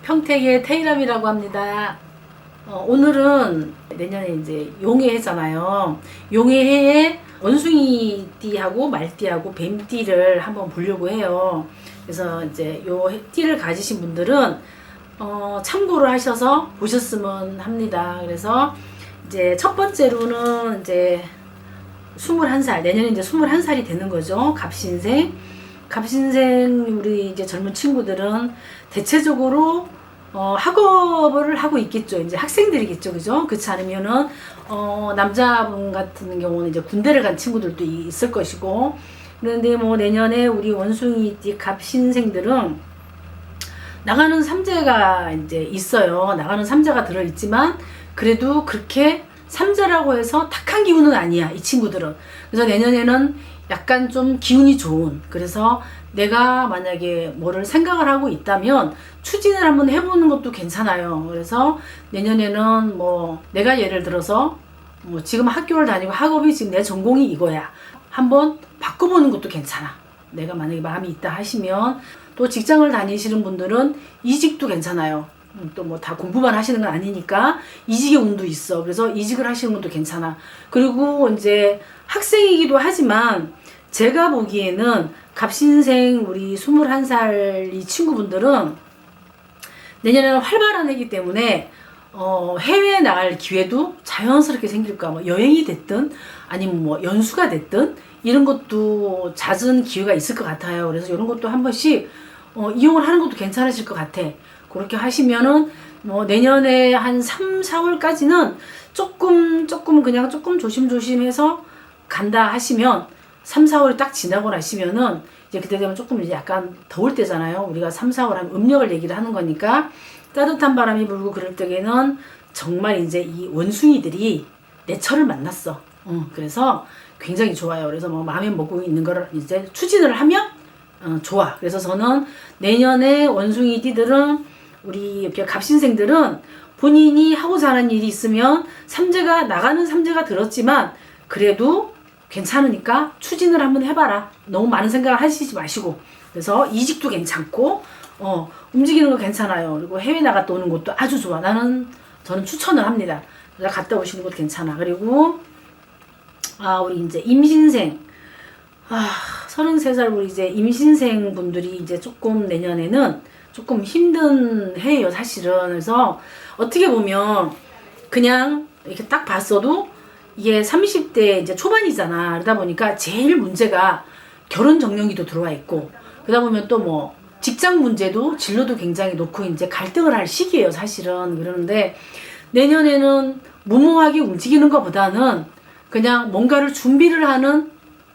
평택의 테이람이라고 합니다. 오늘은 내년에 이제 용해해잖아요. 용해해에 원숭이띠하고 말띠하고 뱀띠를 한번 보려고 해요. 그래서 이제 요 띠를 가지신 분들은 참고를 하셔서 보셨으면 합니다. 그래서 이제 첫 번째로는 이제 21살, 내년에 이제 21살이 되는 거죠. 갑신생 우리 이제 젊은 친구들은 대체적으로 학업을 하고 있겠죠. 이제 학생들이겠죠. 그죠? 그렇지 않으면은 남자분 같은 경우는 이제 군대를 간 친구들도 있을 것이고, 그런데 뭐 내년에 우리 원숭이띠 갑신생들은 나가는 삼재가 이제 있어요. 나가는 삼재가 들어있지만 그래도 그렇게 삼재라고 해서 탁한 기운은 아니야, 이 친구들은. 그래서 내년에는 약간 좀 기운이 좋은, 그래서 내가 만약에 뭐를 생각을 하고 있다면 추진을 한번 해보는 것도 괜찮아요. 그래서 내년에는 뭐 내가 예를 들어서 뭐 지금 학교를 다니고 학업이 지금 내 전공이 이거야, 한번 바꿔보는 것도 괜찮아. 내가 만약에 마음이 있다 하시면. 또 직장을 다니시는 분들은 이직도 괜찮아요. 또 뭐 다 공부만 하시는 건 아니니까 이직의 운도 있어. 그래서 이직을 하시는 것도 괜찮아. 그리고 이제 학생이기도 하지만 제가 보기에는 갑신생 우리 21살 이 친구분들은 내년에는 활발한 애기 때문에 해외에 나갈 기회도 자연스럽게 생길 거야. 뭐 여행이 됐든 아니면 뭐 연수가 됐든 이런 것도 잦은 기회가 있을 것 같아요. 그래서 이런 것도 한 번씩 이용을 하는 것도 괜찮으실 것 같아. 그렇게 하시면은 뭐 내년에 한 3, 4월까지는 조금 그냥 조금 조심조심해서 간다 하시면 3, 4월이 딱 지나고 나시면은 이제 그때 되면 조금 이제 약간 더울 때잖아요. 우리가 3, 4월 하면 음력을 얘기를 하는 거니까 따뜻한 바람이 불고 그럴 때에는 정말 이제 이 원숭이들이 내 철을 만났어. 그래서 굉장히 좋아요. 그래서 뭐 마음에 먹고 있는 거를 이제 추진을 하면 좋아. 그래서 저는 내년에 원숭이띠들은 우리 이렇게 갑신생들은 본인이 하고자 하는 일이 있으면 삼재가 나가는 삼재가 들었지만 그래도 괜찮으니까 추진을 한번 해봐라. 너무 많은 생각을 하시지 마시고. 그래서 이직도 괜찮고 움직이는 거 괜찮아요. 그리고 해외 나갔다 오는 것도 아주 좋아. 저는 추천을 합니다. 그래서 갔다 오시는 것도 괜찮아. 그리고 우리 이제 임신생 33살 우리 이제 임신생 분들이 이제 조금 내년에는 조금 힘든 해예요, 사실은. 그래서 어떻게 보면 그냥 이렇게 딱 봤어도 이게 30대 이제 초반이잖아. 그러다 보니까 제일 문제가 결혼 정년기도 들어와 있고, 그러다 보면 또 뭐 직장 문제도 진로도 굉장히 놓고 이제 갈등을 할 시기예요, 사실은. 그러는데 내년에는 무모하게 움직이는 것보다는 그냥 뭔가를 준비를 하는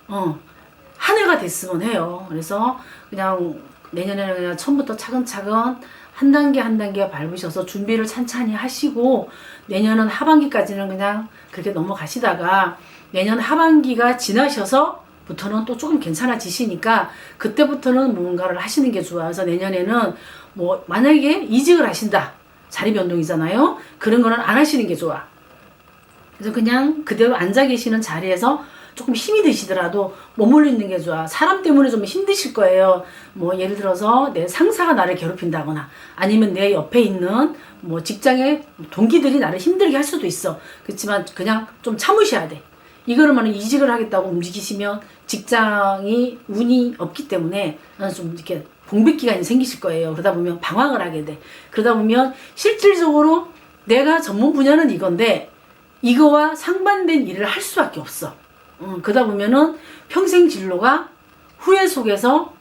한 해가 됐으면 해요. 그래서 그냥 내년에는 그냥 처음부터 차근차근 한 단계 한 단계 밟으셔서 준비를 찬찬히 하시고 내년은 하반기까지는 그냥 그렇게 넘어가시다가 내년 하반기가 지나셔서부터는 또 조금 괜찮아지시니까 그때부터는 뭔가를 하시는 게 좋아요. 그래서 내년에는 뭐 만약에 이직을 하신다, 자리 변동이잖아요. 그런 거는 안 하시는 게 좋아. 그래서 그냥 그대로 앉아 계시는 자리에서 조금 힘이 드시더라도 머물러 있는 게 좋아. 사람 때문에 좀 힘드실 거예요. 뭐 예를 들어서 내 상사가 나를 괴롭힌다거나 아니면 내 옆에 있는 뭐 직장의 동기들이 나를 힘들게 할 수도 있어. 그렇지만 그냥 좀 참으셔야 돼. 이거를 이직을 하겠다고 움직이시면 직장이 운이 없기 때문에 좀 이렇게 봉백 기간이 생기실 거예요. 그러다 보면 방황을 하게 돼. 그러다 보면 실질적으로 내가 전문 분야는 이건데 이거와 상반된 일을 할 수밖에 없어. 그러다 보면은 평생 진로가 후회 속에서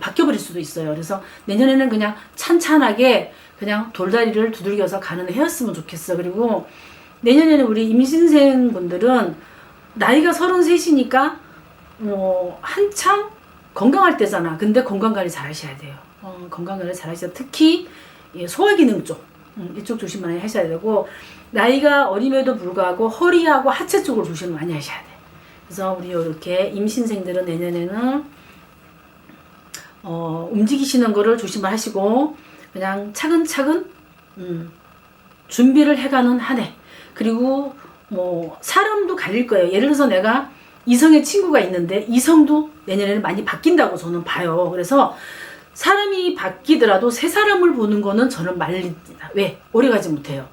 바뀌어버릴 수도 있어요. 그래서 내년에는 그냥 찬찬하게 그냥 돌다리를 두들겨서 가는 해였으면 좋겠어. 그리고 내년에는 우리 임신생 분들은 나이가 33이니까 한창 건강할 때잖아. 근데 건강관리 잘 하셔야 돼요. 건강관리 잘 하셔야, 특히 소화기능 쪽 이쪽 조심 많이 하셔야 되고, 나이가 어림에도 불구하고 허리하고 하체 쪽을 조심 많이 하셔야 돼. 그래서 우리 이렇게 임신생들은 내년에는 움직이시는 거를 조심하시고 그냥 차근차근 준비를 해가는 한 해. 그리고 뭐 사람도 갈릴 거예요. 예를 들어서 내가 이성의 친구가 있는데 이성도 내년에는 많이 바뀐다고 저는 봐요. 그래서 사람이 바뀌더라도 새 사람을 보는 거는 저는 말립니다. 왜? 오래가지 못해요.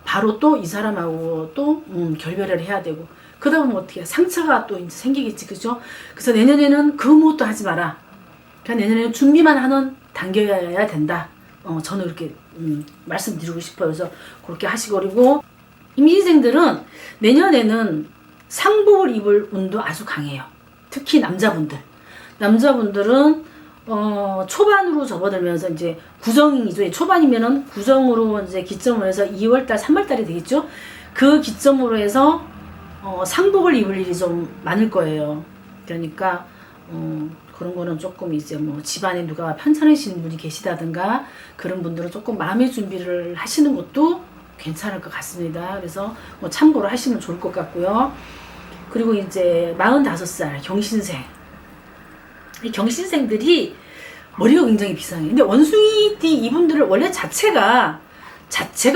바로 또 이 사람하고 또 결별을 해야 되고 그러다 보면 어떻게 상처가 또 이제 생기겠지, 그죠? 그래서 내년에는 그 무엇도 하지 마라. 그냥 내년에는 준비만 하는 단계여야 된다. 저는 이렇게 말씀드리고 싶어요. 그래서 그렇게 하시고, 그리고 임신생들은 내년에는 상복을 입을 운도 아주 강해요. 특히 남자분들은 초반으로 접어들면서 이제 구정이죠. 초반이면은 구정으로 이제 기점으로 해서 2월달, 3월달이 되겠죠. 그 기점으로 해서 상복을 입을 일이 좀 많을 거예요. 그러니까 그런 거는 조금 이제 뭐 집안에 누가 편찮으신 분이 계시다든가 그런 분들은 조금 마음의 준비를 하시는 것도 괜찮을 것 같습니다. 그래서 뭐 참고로 하시면 좋을 것 같고요. 그리고 이제 45살 경신생. 이 경신생들이 머리가 굉장히 비상해요. 근데 원숭이띠 이분들을 원래 자체가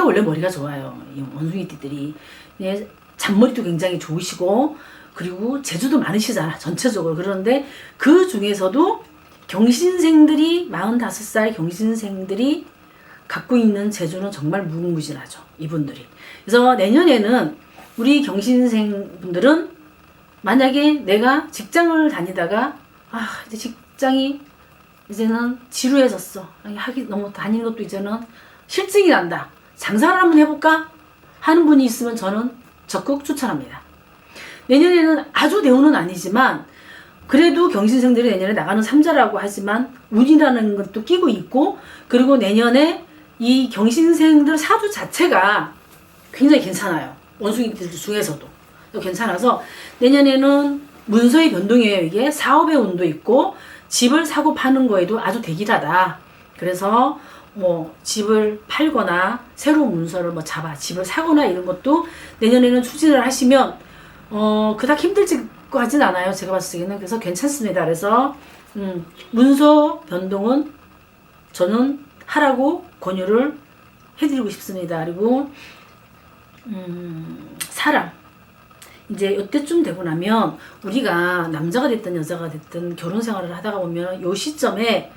원래 머리가 좋아요. 이 원숭이띠들이. 예, 잔머리도 굉장히 좋으시고 그리고 재주도 많으시잖아, 전체적으로. 그런데 그 중에서도 경신생들이 45살 경신생들이 갖고 있는 재주는 정말 무궁무진하죠, 이분들이. 그래서 내년에는 우리 경신생 분들은 만약에 내가 직장을 다니다가 이제 직장이 이제는 지루해졌어, 하기 너무 다니는 것도 이제는 실증이 난다, 장사를 한번 해볼까 하는 분이 있으면 저는 적극 추천합니다. 내년에는 아주 대운은 아니지만 그래도 경신생들이 내년에 나가는 삼자라고 하지만 운이라는 것도 끼고 있고, 그리고 내년에 이 경신생들 사주 자체가 굉장히 괜찮아요. 원숭이들 중에서도 괜찮아서 내년에는 문서의 변동이에요. 이게 사업의 운도 있고 집을 사고 파는 거에도 아주 대기하다. 그래서 뭐 집을 팔거나 새로운 문서를 뭐 집을 사거나 이런 것도 내년에는 추진을 하시면 그닥 힘들지 거 하진 않아요, 제가 봤을 때는. 그래서 괜찮습니다. 그래서 문서 변동은 저는 하라고 권유를 해드리고 싶습니다. 그리고 사랑, 이제 이때쯤 되고 나면 우리가 남자가 됐든 여자가 됐든 결혼 생활을 하다가 보면 요 시점에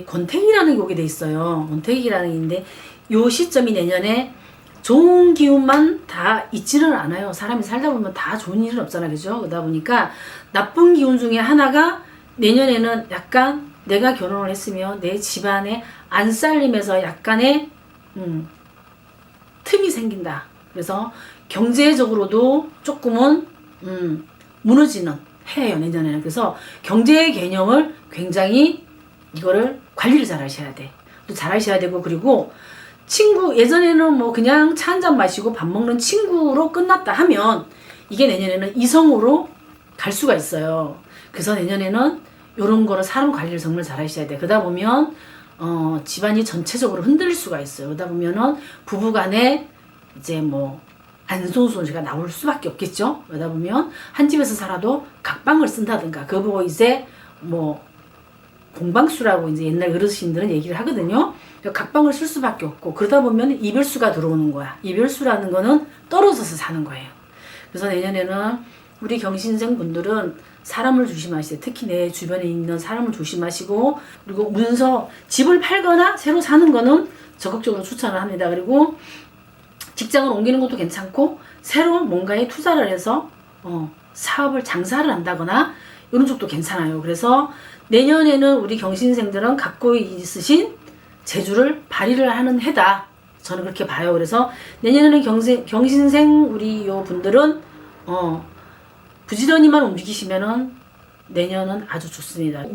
권태기라는 게 오게 돼 있어요. 권태기라는 게 있는데 요 시점이 내년에 좋은 기운만 다 있지는 않아요. 사람이 살다 보면 다 좋은 일은 없잖아요, 그죠? 그러다 보니까 나쁜 기운 중에 하나가 내년에는 약간 내가 결혼을 했으면 내 집안에 안살림에서 약간의 틈이 생긴다. 그래서 경제적으로도 조금은 무너지는 해요, 내년에는. 그래서 경제의 개념을 굉장히 이거를 관리를 잘 하셔야 돼. 또 잘 하셔야 되고, 그리고 친구, 예전에는 뭐 그냥 차 한잔 마시고 밥 먹는 친구로 끝났다 하면 이게 내년에는 이성으로 갈 수가 있어요. 그래서 내년에는 이런 거를 사람 관리를 정말 잘 하셔야 돼. 그러다 보면 집안이 전체적으로 흔들릴 수가 있어요. 그러다 보면은 부부 간에 이제 뭐 안 좋은 소리가 나올 수밖에 없겠죠. 그러다 보면 한 집에서 살아도 각방을 쓴다든가, 그거 보고 이제 뭐 공방수라고 이제 옛날 어르신들은 얘기를 하거든요. 각방을 쓸 수밖에 없고, 그러다 보면 이별수가 들어오는 거야. 이별수라는 거는 떨어져서 사는 거예요. 그래서 내년에는 우리 경신생 분들은 사람을 조심하시세요. 특히 내 주변에 있는 사람을 조심하시고, 그리고 문서, 집을 팔거나 새로 사는 거는 적극적으로 추천을 합니다. 그리고 직장을 옮기는 것도 괜찮고, 새로 뭔가에 투자를 해서 사업을, 장사를 한다거나 이런 쪽도 괜찮아요. 그래서 내년에는 우리 경신생들은 갖고 있으신 재주를 발휘를 하는 해다. 저는 그렇게 봐요. 그래서 내년에는 경신생 우리 요 분들은 부지런히만 움직이시면은 내년은 아주 좋습니다.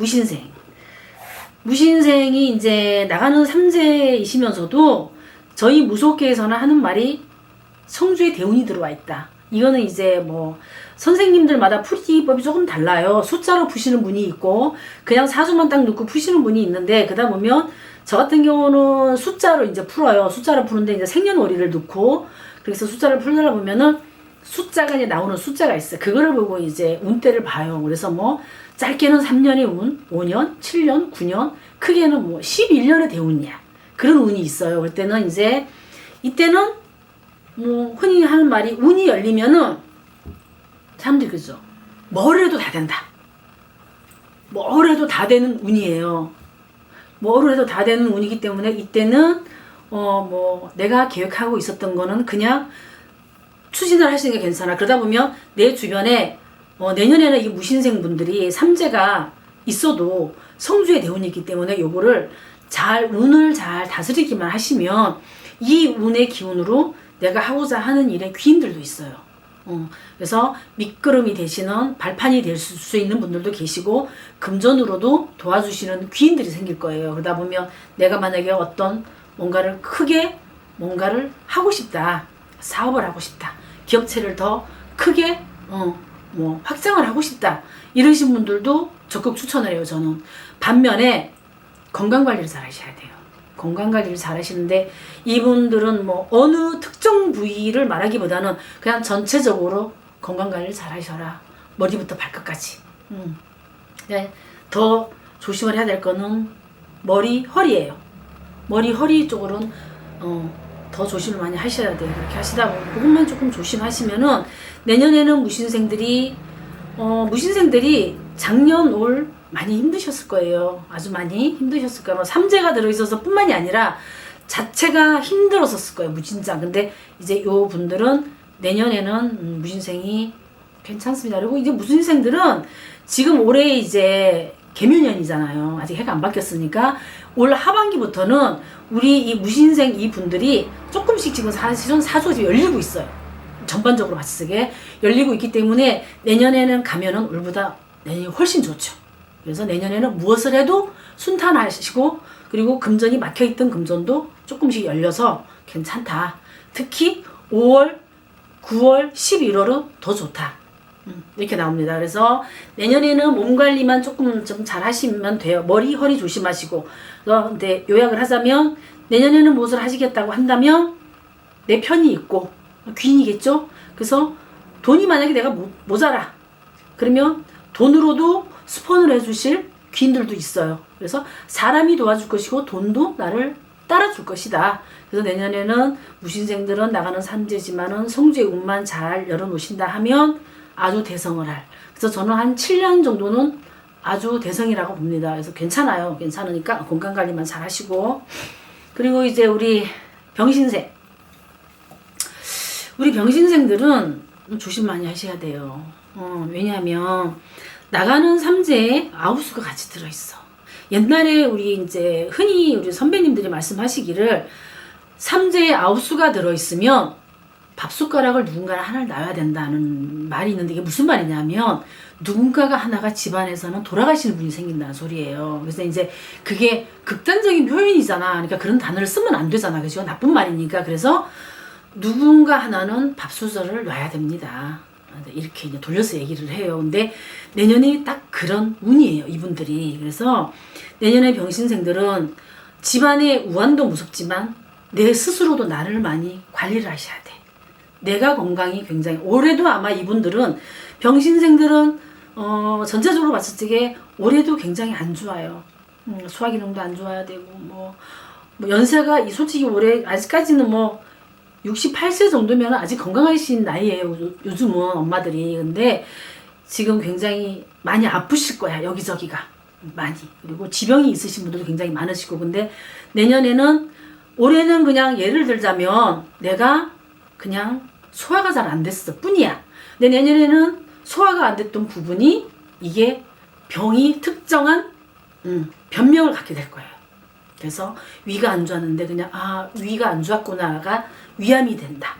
무신생이 이제 나가는 삼재이시면서도 저희 무속계에서는 하는 말이 성주에 대운이 들어와 있다. 이거는 이제 뭐 선생님들마다 풀이법이 조금 달라요. 숫자로 푸시는 분이 있고 그냥 사주만 딱 넣고 푸시는 분이 있는데, 그러다 보면 저 같은 경우는 숫자로 이제 풀어요. 숫자를 푸는데 이제 생년월일을 넣고, 그래서 숫자를 풀다 보면은 숫자가 이제 나오는 숫자가 있어요. 그거를 보고 이제 운대를 봐요. 그래서 뭐 짧게는 3년의 운, 5년, 7년, 9년, 크게는 뭐 11년의 대운이야. 그런 운이 있어요. 그럴 때는 이제 이때는 뭐 흔히 하는 말이 운이 열리면은 사람들이 그죠. 뭘 해도 다 된다. 뭘 해도 다 되는 운이에요. 뭐를 해도 다 되는 운이기 때문에 이때는 뭐 내가 계획하고 있었던 거는 그냥 추진을 하시는 게 괜찮아. 그러다 보면 내 주변에 내년에는 이 무신생 분들이 삼재가 있어도 성주의 대운이기 때문에 요거를 운을 잘 다스리기만 하시면 이 운의 기운으로 내가 하고자 하는 일에 귀인들도 있어요. 그래서 밑거름이 되시는 발판이 될 수 있는 분들도 계시고 금전으로도 도와주시는 귀인들이 생길 거예요. 그러다 보면 내가 만약에 어떤 뭔가를 크게 뭔가를 하고 싶다. 사업을 하고 싶다. 기업체를 더 크게 뭐 확장을 하고 싶다. 이러신 분들도 적극 추천을 해요. 저는. 반면에 건강관리를 잘 하셔야 돼요. 건강관리를 잘 하시는데 이분들은 뭐 어느 특정 부위를 말하기보다는 그냥 전체적으로 건강관리를 잘 하셔라. 머리부터 발끝까지. 네, 더 조심을 해야 될 거는 머리, 허리예요. 머리, 허리 쪽으로는 더 조심을 많이 하셔야 돼요. 그렇게 하시다 보면 그것만 조금 조심하시면은 내년에는 무신생들이 작년, 올 많이 힘드셨을 거예요. 아주 많이 힘드셨을 거예요. 삼재가 들어있어서 뿐만이 아니라 자체가 힘들었었을 거예요. 무진장. 근데 이제 요 분들은 내년에는 무신생이 괜찮습니다. 그리고 이제 무신생들은 지금 올해 이제 개묘년이잖아요. 아직 해가 안 바뀌었으니까 올 하반기부터는 우리 이 무신생 이 분들이 조금씩 지금 사실은 사주가 열리고 있어요. 전반적으로 봤을 때 열리고 있기 때문에 내년에는 가면은 올보다 내년이 훨씬 좋죠. 그래서 내년에는 무엇을 해도 순탄하시고 그리고 금전이 막혀있던 금전도 조금씩 열려서 괜찮다. 특히 5월, 9월, 11월은 더 좋다. 이렇게 나옵니다. 그래서 내년에는 몸 관리만 조금 좀 잘 하시면 돼요. 머리, 허리 조심하시고. 근데 요약을 하자면 내년에는 무엇을 하시겠다고 한다면 내 편이 있고 귀인이겠죠? 그래서 돈이 만약에 내가 모자라. 그러면 돈으로도 스폰을 해주실 귀인들도 있어요. 그래서 사람이 도와줄 것이고 돈도 나를 따라줄 것이다. 그래서 내년에는 무신생들은 나가는 삼재지만은 성주의 운만 잘 열어놓으신다 하면 아주 대성을 할. 그래서 저는 한 7년 정도는 아주 대성이라고 봅니다. 그래서 괜찮아요. 괜찮으니까 건강관리만 잘 하시고. 그리고 이제 우리 병신생. 우리 병신생들은 조심 많이 하셔야 돼요. 왜냐하면 나가는 삼재에 아우수가 같이 들어있어. 옛날에 우리 이제 흔히 우리 선배님들이 말씀하시기를 삼재에 아우수가 들어있으면 밥숟가락을 누군가를 하나를 놔야 된다는 말이 있는데 이게 무슨 말이냐면 누군가가 하나가 집안에서는 돌아가시는 분이 생긴다는 소리예요. 그래서 이제 그게 극단적인 표현이잖아. 그러니까 그런 단어를 쓰면 안 되잖아. 그죠? 나쁜 말이니까. 그래서 누군가 하나는 밥솥을 놔야 됩니다. 이렇게 이제 돌려서 얘기를 해요. 근데 내년에 딱 그런 운이에요. 이분들이. 그래서 내년에 병신생들은 집안의 우환도 무섭지만 내 스스로도 나를 많이 관리를 하셔야 돼. 내가 건강이 굉장히 올해도 아마 이분들은 병신생들은 전체적으로 봤을 때 올해도 굉장히 안 좋아요. 소화기능도 안 좋아야 되고 뭐 연세가 솔직히 올해 아직까지는 뭐 68세 정도면 아직 건강하신 나이에요. 요즘은 엄마들이. 근데 지금 굉장히 많이 아프실 거야. 여기저기가 많이. 그리고 지병이 있으신 분들도 굉장히 많으시고. 근데 내년에는 올해는 그냥 예를 들자면 내가 그냥 소화가 잘 안 됐어 뿐이야. 근데 내년에는 소화가 안 됐던 부분이 이게 병이 특정한 변명을 갖게 될 거예요. 그래서 위가 안 좋았는데 그냥 위가 안 좋았구나가 위암이 된다.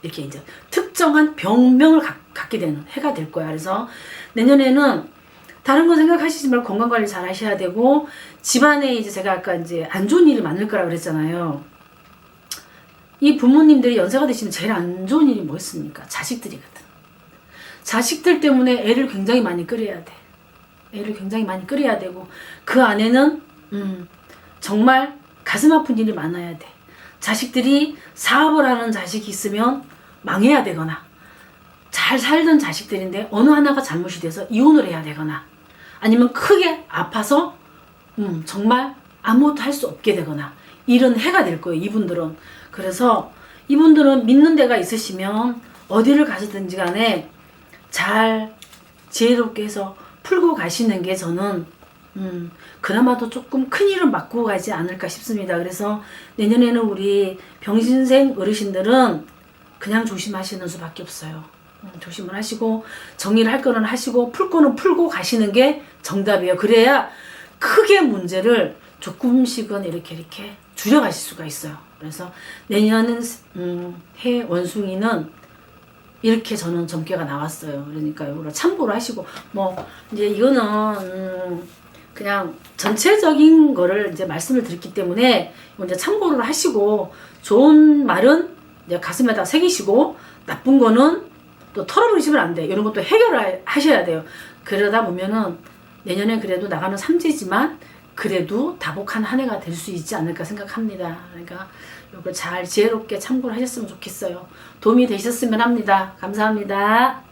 이렇게 이제 특정한 병명을 갖게 되는 해가 될 거야. 그래서 내년에는 다른 거 생각하시지 말고 건강 관리 잘 하셔야 되고 집안에 이제 제가 아까 이제 안 좋은 일이 많을 거라고 그랬잖아요. 이 부모님들이 연세가 되시면 제일 안 좋은 일이 뭐였습니까? 자식들이거든. 자식들 때문에 애를 굉장히 많이 끓여야 돼. 애를 굉장히 많이 끓여야 되고 그 안에는 정말 가슴 아픈 일이 많아야 돼. 자식들이 사업을 하는 자식이 있으면 망해야 되거나 잘 살던 자식들인데 어느 하나가 잘못이 돼서 이혼을 해야 되거나 아니면 크게 아파서 정말 아무것도 할 수 없게 되거나 이런 해가 될 거예요. 이분들은. 그래서 이분들은 믿는 데가 있으시면 어디를 가시든지 간에 잘 지혜롭게 해서 풀고 가시는 게 저는 그나마도 조금 큰 일은 막고 가지 않을까 싶습니다. 그래서 내년에는 우리 병신생 어르신들은 그냥 조심하시는 수밖에 없어요. 조심을 하시고 정리를 할 거는 하시고 풀 거는 풀고 가시는 게 정답이에요. 그래야 크게 문제를 조금씩은 이렇게 줄여가실 수가 있어요. 그래서 내년은 해 원숭이는 이렇게 저는 점괘가 나왔어요. 그러니까 이거 참고를 하시고 뭐 이제 이거는 그냥 전체적인 거를 이제 말씀을 드렸기 때문에 이제 참고를 하시고 좋은 말은 이제 가슴에다 새기시고 나쁜 거는 또 털어놓으시면 안 돼. 이런 것도 해결을 하셔야 돼요. 그러다 보면은 내년에 그래도 나가는 삼재지만 그래도 다복한 한 해가 될 수 있지 않을까 생각합니다. 그러니까 이거 잘 지혜롭게 참고를 하셨으면 좋겠어요. 도움이 되셨으면 합니다. 감사합니다.